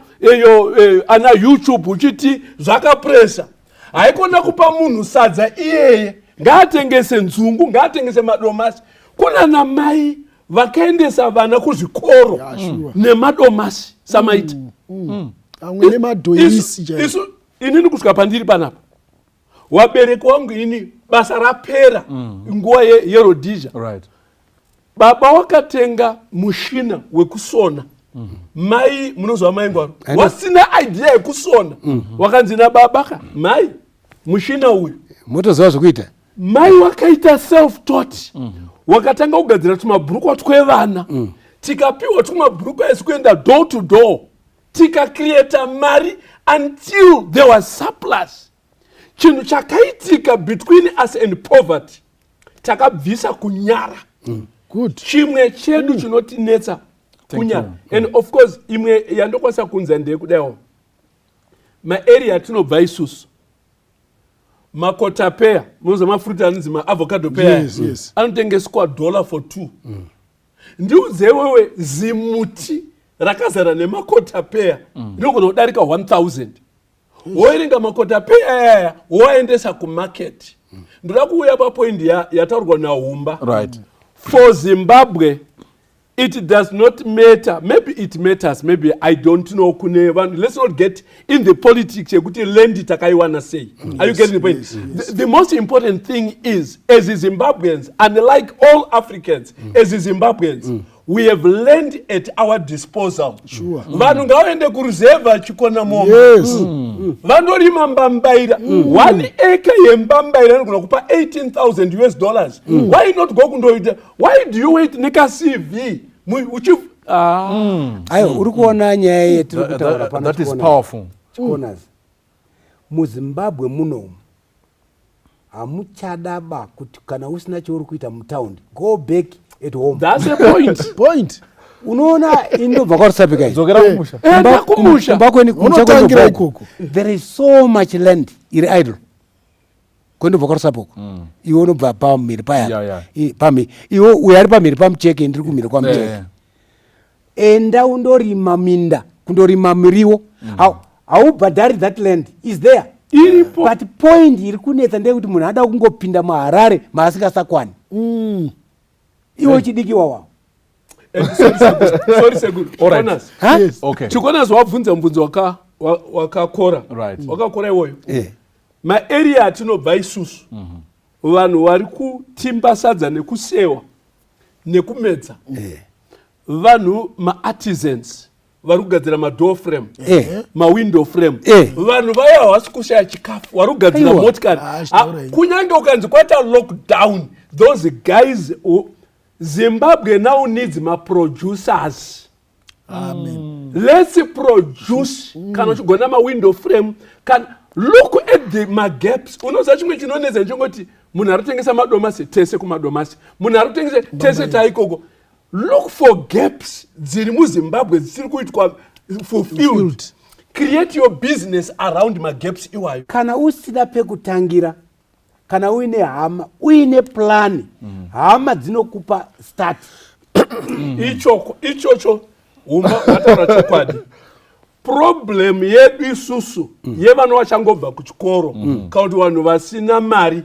ana YouTube uchiti zvakapresa. Haikona kupa munhu sadza iyeye ngaatengese nzungu, ngaatengese madomasi. Kuna namai vakaendesa vana kuzvikoro nemadomasi samaita. Amwe nemadoisi chaivo. Inini kusvika pandiri panapa wabereki wangu ini basa rapera nguva yeRhodesia. Right. Baba wakatenga mushina wekusona. Mai munozwa mai ngwaro wasina idea yekusona. Wakanzi nababa mai mushina uyu motoziva zvekuita. Mai wakaita self taught. Wakatanga kugadzira tumabhurukwa twevana. Tikapiwa tumabhurukwa esi kuenda door to door. Tikacreata mari until there was surplus. Chinhu chakaitika between us and poverty takabvisa kunyara. Good. Chimwe chedu chinotinetsa kunyara. And of course imwe yandokwanisa kunza ndeyekudayo maarea atinobva isusu makotapea munoziva mafruit anonzi maavocado pear. Yes. Anotengeswa $1 for 2. Ndiudze wewe zimuti rakazara nemakotapea rinogona kudarika 1000. Woerenga makotapea aya woaendesa kumarket. Ndoda kuuya papoint yataurwa naHumba. Right. For Zimbabwe it does not matter. Maybe it matters, maybe I don't know. Let's not get in the politics yekuti land takaiwana say. Are you getting the point? The most important thing is, as Zimbabweans, unlike all Africans, as Zimbabweans, we have land at our disposal. Sure. Vanhu ngavaende kureserve chikona mombe. Yes. Vandorima mbambaira. 1 acre yembambaira inogona kupa $18,000. Why not go kundoita? Why do you wait neka CV? Ayo uri kuona nyaya yetiri kutaura pana. That is powerful. Chikonas. MuZimbabwe munomu hamuchadaba kuti kana usina chauri kuita mutaundi, go back at home. That's a point. Unoona indobva kwaRusapika Dzokera kumusha. Kumusha. Unotangira ikoko. There is so much land iri idle. Kwendobva kwaRusapika. Iwe unobva pamhiri paya. Iwe uyari pamhiri pamucheke ndiri kumhiri kwamucheke. Enda undorima minda, kundorima miriwo. Haubhadhari that land is there. Iripo. But point iri kunetsa ndeyekuti munhu ada kungopinda muHarare maasingasakwani. Iwe uchidikiwa wawo. Sorry Seguru. Alright. Yes. Okay. Chikonas wabvunza mubvunzo wakakora. Right. Wakakora iwoyo. Maarea atinobva isusu. Vanhu vari kutimba sadza nekusewa nekumedza. Vanhu maartisans vari kugadzira madoor frame Eh. mawindow frame Eh. vanhu vaya havasi kushaya chikafu vari kugadzira Aiwa. motikari Chitaura ichi. kunyange ukanzi kwaita lockdown those guys Zimbabwe now needs maproducers. Amen. Let's produce kana uchigona mawindow frame kana look at the magaps unoziva chimwe chinonetsa nchingoti munhu ari kutengesa madomasi tese kumadomasi munhu ari kutengesa tese taikoko look for gaps dziri muZimbabwe dzisiri kuitwa fulfilled. Create your business around magaps iwayo. kana usina pekutangira kana uine hama uine plani hama dzinokupa start ichocho vataura chokwadi. Problem yedu isusu yevana vachangobva kuchikoro kana kuti vanhu vasina mari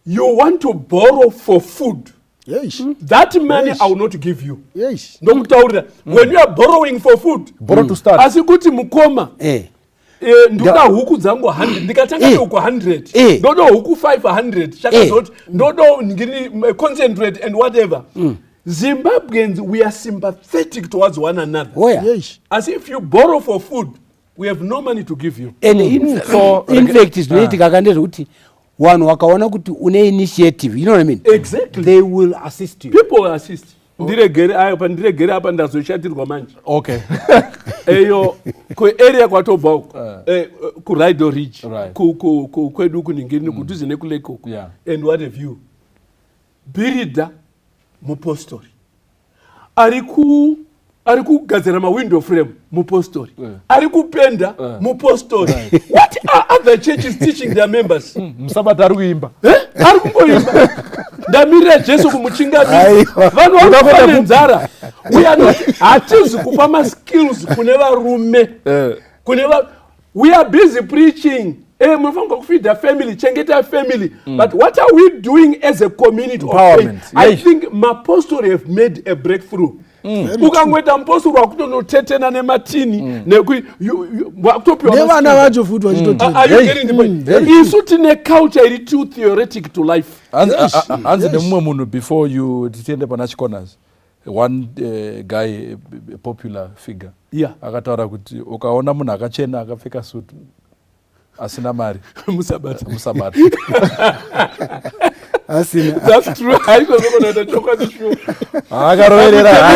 you want to borrow for food. Yes. That money I will not give you. Yes. Ndokutaurira when you are borrowing for food Borrow to start. asi kuti mukoma ndoda huku dzangu 100 ndikatanga huku 100 ndoda huku 500 chakazoti ndoda ngini concentrate and whatever. Zimbabweans, we are sympathetic towards one another. Oh, yeah. Yes. As if you borrow for food, we have no money to give you. and in fact zvinoitika kandezvekuti vanhu vakaona kuti une initiative, you know what I mean? Exactly. They will assist you. People will assist. Ndiregere apa ndazoshatirwa manje. Okay. Eyo area kwatobva ku Rido Ridge Right. kwedu kuningiri kuduze nekuleko. Yeah. And what have you? Birida mupostori. Ari kugadzira mawindow frame mupostori. Ari kupenda mupostori. What are other churches teaching their members? Musabata ari kuimba. Ari kungoimba. Ndamirira Jesu kumuchingamidza. Vanhu vanofane nzara. We are not hatizi kupa ma skills kune varume. We are busy preaching. Munofanga kufeed family, chengeta family. But what are we doing as a community of Empowerment. faith? I think Mapostori have made a breakthrough. Ukangoita mupostori wakutonotetena nematini Nevana vacho futi vachitotenda. Are you getting the point? Isu tine culture iri too theoretic to life. Hanzi nemumwe munhu before you titiende pana chicorners. One guy, a popular figure. Yeah. Akataura kuti ukaona munhu akachena akapfeka suit asina mari Musabata. musabata. That's true. I don't know the chocolate shoe. Akaroverera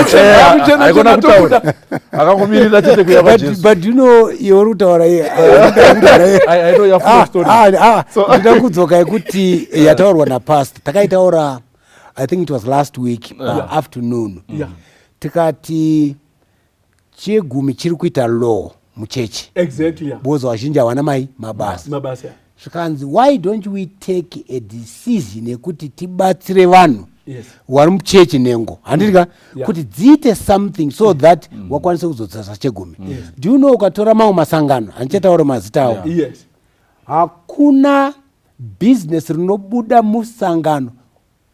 aikona kutaura. Akangomirira chete kuya paJesu. But you know iori kutaura I know your full story. ndida kudzoka yekuti yataurwa napast takaitaura I think it was last week afternoon. Yeah. Tikati chegumi chiri kuita law muchechi Exactly. Yeah. bozo vazhinji havana mai mabasa Mabasa. zvikanzi why don't we take a decision yekuti tibatsire vanhu Yes. vari muchechi nengo handitika kuti dziite something so that wakwanise kuzodzasa chegumi. Do you know ukatora mamwe masangano handichataura mazita avo Yes. hakuna business rinobuda musangano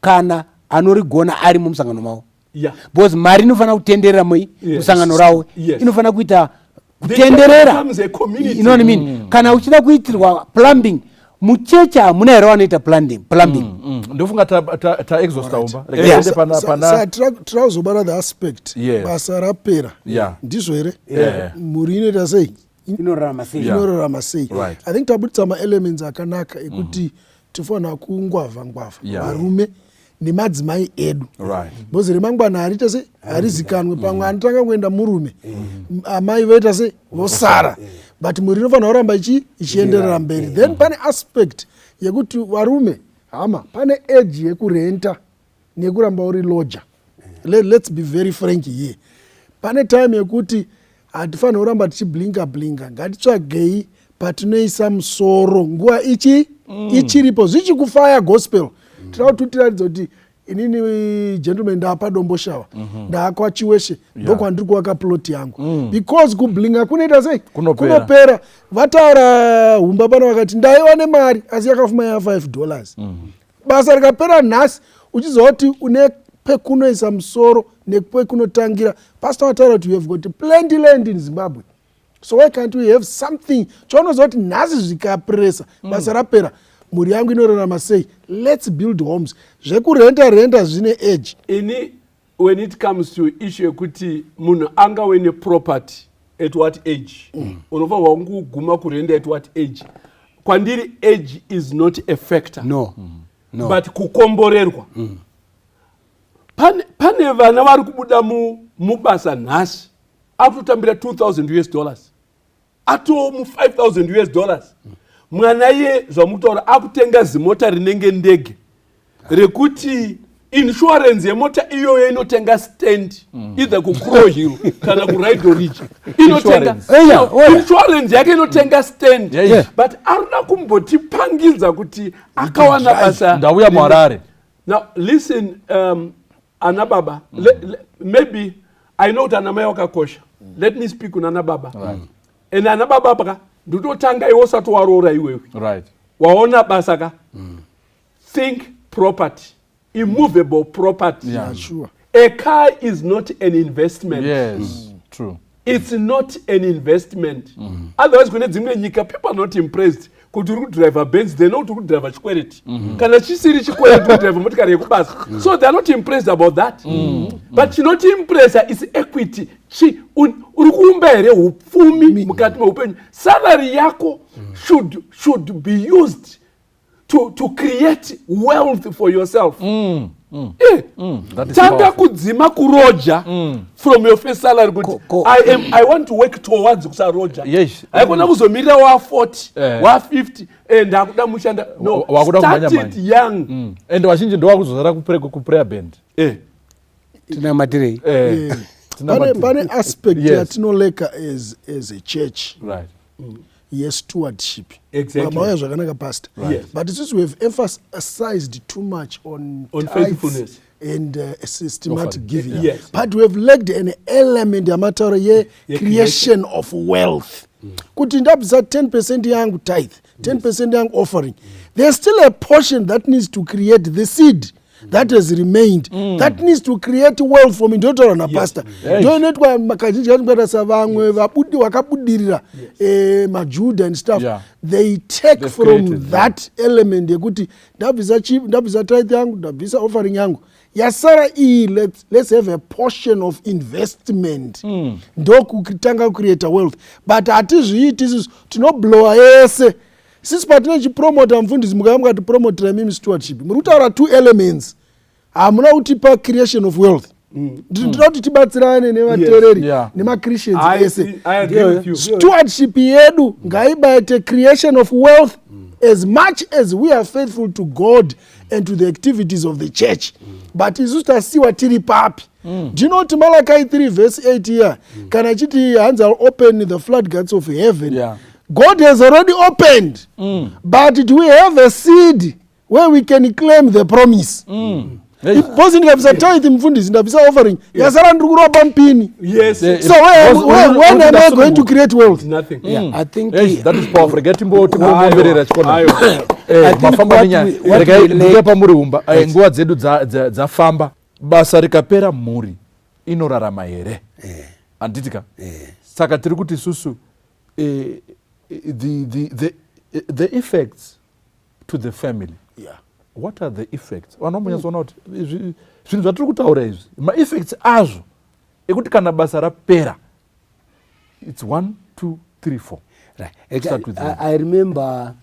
kana anorigona ari mumusangano mavo. Yeah. Because mari inofanira kutenderera musangano ravo inofanira kuita kutenderera, becomes a community. you know what I mean? Kana uchida kuitirwa plumbing muchechi hamuna here wanoita plumbing. Ndofunga ta exhaust umba. Yes. Pana Tirazobara the aspect. Yes. Basa rapera. Yeah. Ndizvo here. Yeah. Muri inoita sei? Inorarama sei. Inorarama sei. Right. I think tabuditsa ma elements akanaka ekuti tifana kungwavha varume nemadzimai edu. Right. Bozi remangwana harita sei harizikanwe pamwe anotanga kuenda murume amai voita sei vosara but muri inofanira kuramba ichienderera mberi. Then pane aspect yekuti varume hama pane age yekurenta nekuramba uri lodger. Let's be very frank here. Pane time yekuti hatifanira kuramba tichiblinka ngatitsvagei patinoisa musoro nguva ichiripo zvichikufaya gospel. Tirakuti tiratidza kuti inini gentleman ndapadombo shawa ndaakwachiweshe ndokwandiri kuvaka ploti yangu because kublinga kunoita sei kunopera. Vataura humba pano vakati ndaiwa nemari asi yakafuma ya $5 basa rikapera nhasi uchiziva kuti une pekunoisa musoro nepekunotangira. Pastor vataura kuti you have got plenty land in Zimbabwe, so why can't we have something chaunoziva kuti nhasi zvikapresa basa rapera muri yangu inorarama sei. Let's build homes. Zvekurenta zvine age. Ini when it comes to issue yekuti munhu angawe neproperty at what age unofanirwa kuguma kurenda at what age. Kwandiri age is not a factor. No. But kukomborerwa pane vana vari kubuda mubasa nhasi akutotambira $2,000 ato $5,000 mwana iye zvamutaura akutenga zimota rinenge ndege rekuti insurance yemota iyoyo inotenga stand either kuCrow Hill kana kuRido Ridge inotenga insurance yake inotenga stand but aruna kumbotipangidza kuti akawana basa ndauya Mwarare. Now listen, ana baba maybe I know kuti ana mai wakakosha. Let me speak on ana baba. And ana baba paka ndototanga iwo sato warora iwewe. Right. Waona basa ka think property, immovable property. Yeah, sure. A car is not an investment. Yes, true. It's not an investment. Otherwise kune dzimwe nyika people are not impressed kuti uri kudrive Benz, they know kuti uri kudrive chikwereti kana chisiri chikwereti kudrive motikari yekubasa. So they are not impressed about that. But chinotiimpressa is equity. Uri kuumba here upfumi mukati meupenyu. Salary yako should be used to create wealth for yourself. Tanga kudzima kuroja from your first salary kuti I want to work towards kusaroja. Yes. Haikona kuzomirira wa40 wa50 and akuda mushanda. No, start it young. And vazhinji ndo vakuzozara kuprayer band. Tina matirei. Pane aspect yatinoleka as a church. Right. Yes, stewardship. Exactly. Pastor. Yes. But since we have emphasized too much on faithfulness and systematic giving, yes. But we have lacked an element amateur creation of wealth. Kuti ndabza 10% yangu tithe, 10% yangu offering. There's still a portion that needs to create the seed that has remained that needs to create wealth for me. Ndotora na pastor ndonetwa makazhinji kanongata savamwe vabudi wakabudirira majuda and stuff, they take from that element yekuti ndabvisa chip, ndabvisa tithe yangu, ndabvisa offering yangu, yasara iyi let's have a portion of investment ndokutanga kucreate wealth. But hatizviiti isusu tinoblowa yese sisi patinochipromota mufundisi mukati promotera mimi stewardship muri kutaura two elements. Hamuna kutipa creation of wealth. Ndinoda kuti tibatsirane nevateereri nemachristians ese. Stewardship yedu ngaibaite creation of wealth as much as we are faithful to God and to the activities of the church. But isusu tasiwa tiri papi. Do you know what Malachi 3 verse 8 here? Kana chiti hands are open the floodgates of heaven. God has already opened. But do we have a seed where we can claim the promise? Bosi ndikabvisa tithe mfundisi ndabvisa offering yasara ndiri kuropa mpini. Yes. So when am I going to create wealth? Nothing. I think that is powerful. Getting bought mumberera chikona. Mafamba ninyaya pamuri umba nguva dzedu dzafamba basa rikapera mhuri inorarama here handitika saka tiri kuti isusu the effects to the family. What are the effects? Vanombonyatsona kuti zvinhu zvatiri kutaura izvi maeffects azvo ekuti kana basa rapera it's 1 2 3 4. Right. I remember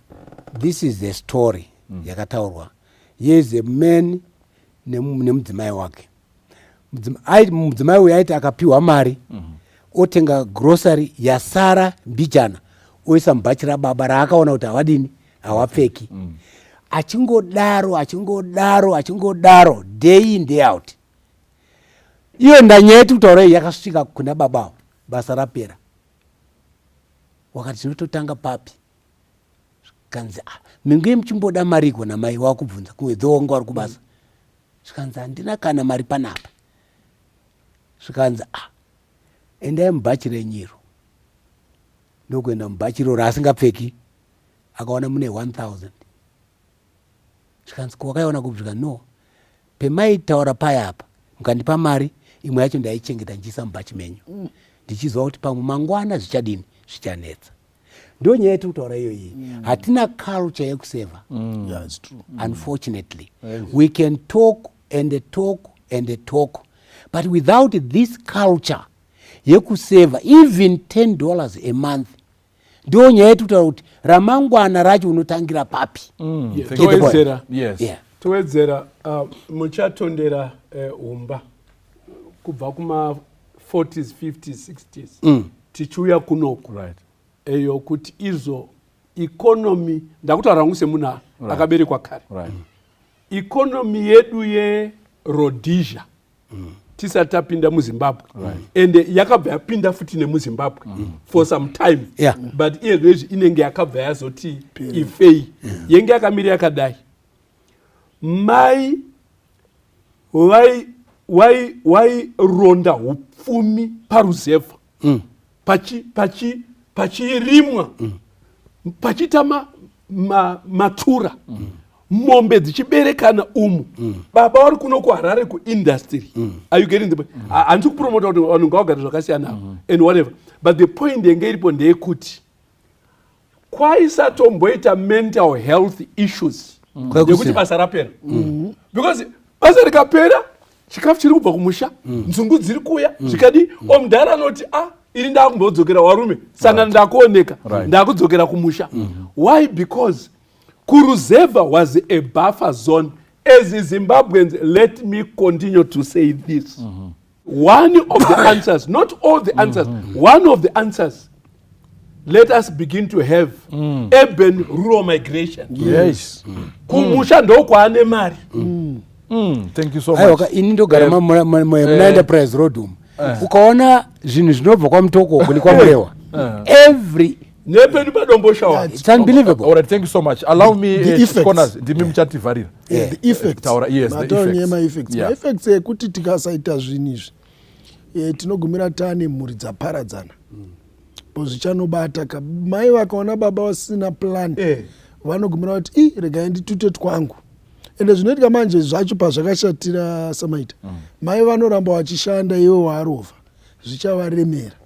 this is the story yakataurwa. Yes, a man nemudzimai wake. Mudzimai uyu aiti akapiwa mari otenga grocery yasara mbichana oisa mubhachi rababa raakaona kuti havadini havapfeki. Achingodaro day in day out. Iyo ndanyaya yeti kutaura iyi yakasvika kuna babawo basa rapera. Wakati tinototanga papi zvikanzi minguye muchimboda mariko namai wakubvunza kumwe dhongo ari kubasa zvikanzi handina kana mari panapa zvikanzi endai mubhachi renyiro ndokuenda mubhachi roro asingapfeki akaona mune 1000 zvikanzi kwakaiona kubvika no pemaitaura payapa mukandipa mari imwe yacho ndaichengeta ndichiisa mubhachi menyu ndichiziva kuti pamwe mangwana zvichadini zvichanetsa. Ndo nyaya yeti kutaura iyoyi hatina culture yekuseva. It's true. Unfortunately we can talk and talk, but without this culture yekuseva even $10 a month ndo nyaya yekutaura kuti ramangwana racho unotangira papi. Towedzera muchatondera umba kubva kuma 40s 50s 60s tichiuya kunoku eyo kuti izo economy ndakutaura nguse munhu akaberekwa kare economy yedu yeRhodesia tisati tapinda muZimbabwe ende yakabva yapinda futi nemuZimbabwe for some time but iyezvezvi inenge yakabva yazoti ifei yenge yakamira yakadai mai waironda upfumi paruzevha pachirimwa pachita matura mombe dzichiberekana umu baba vari kuno kuHarare kuindustry are you getting the point? Handisi kupromota kuti vanhu ngavagara zvakasiyana and whatever but the point yenge iripo ndeyekuti kwaisatomboita mental health issues yekuti basa rapera because basa rikapera chikafu chiri kubva kumusha nzungu dziri kuya zvikadi omudhara anoti iri ndakumbodzokera warume sangana ndakuoneka ndakudzokera kumusha why because Kuruzeva was a buffer zone. As Zimbabweans, let me continue to say this. One of the answers, not all the answers, one of the answers, let us begin to have urban rural migration. Yes. Kumusha ndo kwaane mari. Thank you so much. Ini ndogara muna Enterprise Road ukaona zvinhu zvinobva kwamutoko kuni kwamurewa every it's unbelievable. All right, thank you so much. Allow me corners ndimi muchativarira. The effects. Yes, the effects. The effects ekuti tikasaita zvinizvi tinogumira tane mhuri dzaparadzana. Pozvichanobata mai vakaona baba vasina plan vanogumira kuti regai nditute twangu. Ende zvinoitika manje zvacho pazvakashatira Samaita. Mai vanoramba vachishanda iwe waarova. Zvichavaremera.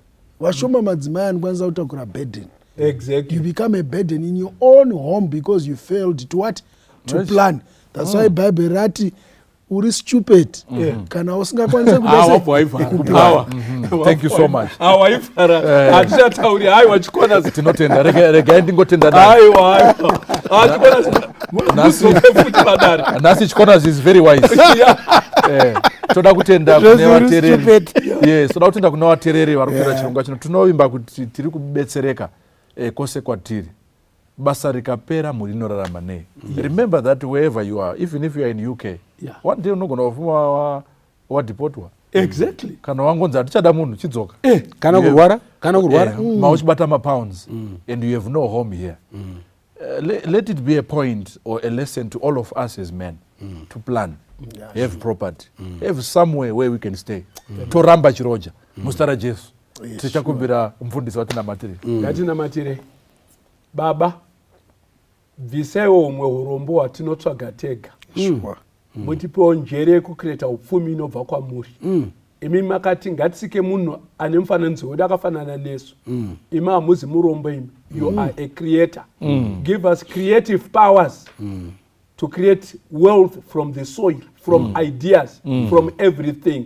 Vashoma madzimai anokwanisa kutakura burden. Exactly. You become a burden in your own home because you failed to what? To plan. That's why Bible rati uri stupid. Kana usingakwanisa kudasa. Thank you so much. Awaifara. Atitauri aiwa chikona tinotenda rega ndingotenda aiwa. Nasi chikona is very wise. Toda kutenda kune vatereri. Yes, toda kutenda kune vatereri vari kuita chirongwa chino. Tinovimba kuti tiri kubetsereka kwose kwatiri. Basa rikapera muri inorarama nei. Remember that wherever you are, even if you are in UK, one day unogona kufuma wadeportwa. Exactly. Kana wangonza atichada munhu chidzoka. Kana kurwara mauchibata mapounds and you have no home here. Let it be a point or a lesson to all of us as men to plan. Have property. Have somewhere where we can stay. Toramba chiroja. Mustara Jesu. Tichakumbira mfundisi watinamatire. Yatinamatire. Baba, visaiwo umwe urombo watinotsvaga tega. Mutipewo njere yekukreta upfumi inobva kwamuri. Imi makati ngatisike munhu ane mufananidzo wedu akafanana nesu. Imi hamuzi murombo imi. You are a creator. Give us creative powers to create wealth from the soil, from ideas, from everything.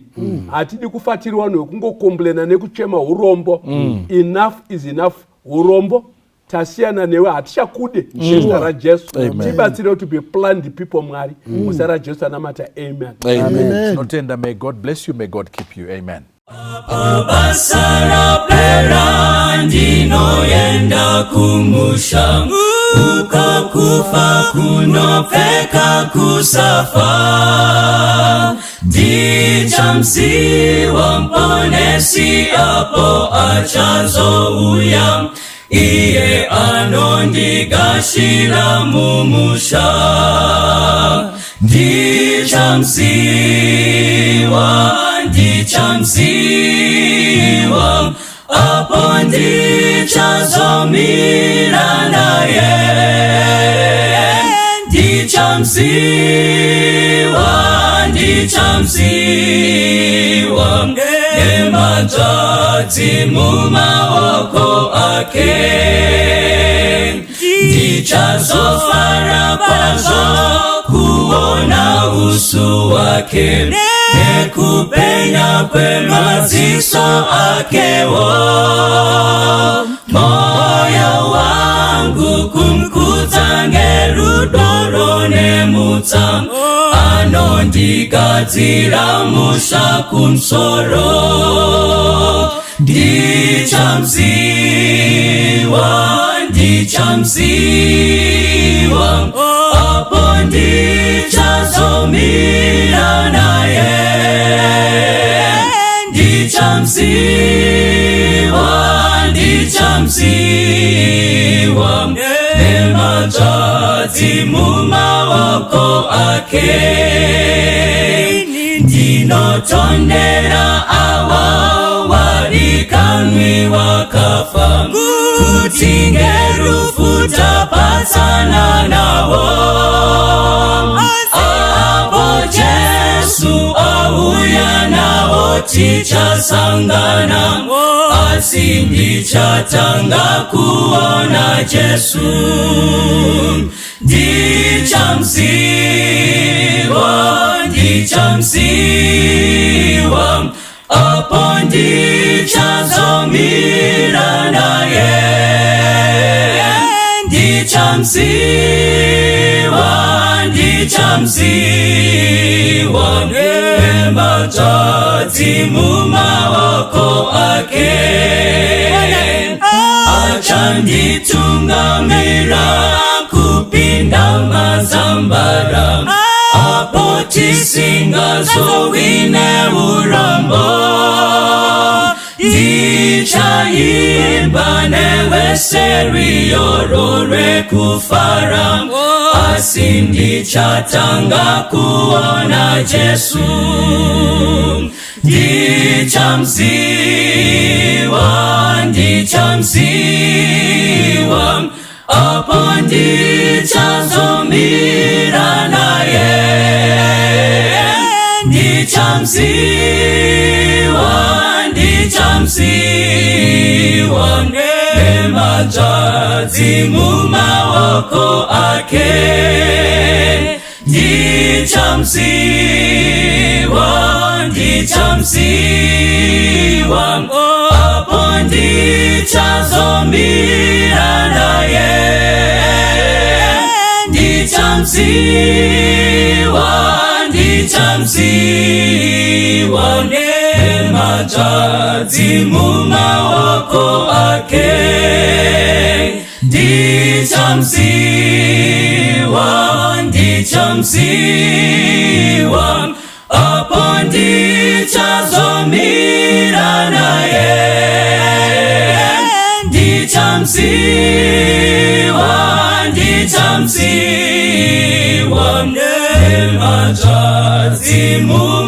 Hatidi kufatirwa nekungokomplena nekuchema urombo. Enough is enough. Urombo tasiyana newe hatichakude zita raJesu. Tibatsire to be planned people mwari. Musara Jesu anamata amen. Amen. Notenda, may God bless you, may God keep you. Amen. Basara perandi no yenda kumusha ukakufa kunopeka kusafa dichamsiwa mponesi apo achazouya iye anondigashira mumusha ndichamsiwa apo ndichazomira naye ndichamsiwa emadzadzi mumaoko ake ndichazofara kwazvo kuona uso wake nekupenya kwemaziso akewo. Moyo wangu kumkudza ngerudoro nemutsa, anondigadzira musha kumsoro. Ndichamziwa, apo ndichazomira naye. Ndichamziwa, nematadzi mumaoko ake. Ndinotondera awa warikanwi wakafa, kuti ngerufu tapatsana nawo. Apo Jesu auya nawo tichasangana, asi ndichatanga kuona Jesu. Ndichamziwa, apo ndichazomira naye. Ndichamziwa, nematadzi mumaoko ake. Achanditungamira kupinda mazambara, apo tisingazowine urambo. Ndichaimba neweserioro rekufara, asi ndichatanga kuona Jesu. Ndichamziwa, apo ndichazomira naye. Ndichamziwa, nematadzi mumaoko ake. Ndichamziwa, apo ndichazomira naye. Ndichamziwa, nematadzi mumaoko ake. Ndichamziwa, apo ndichazomira naye. Ndichamziwa, nematadzi mumaoko ake.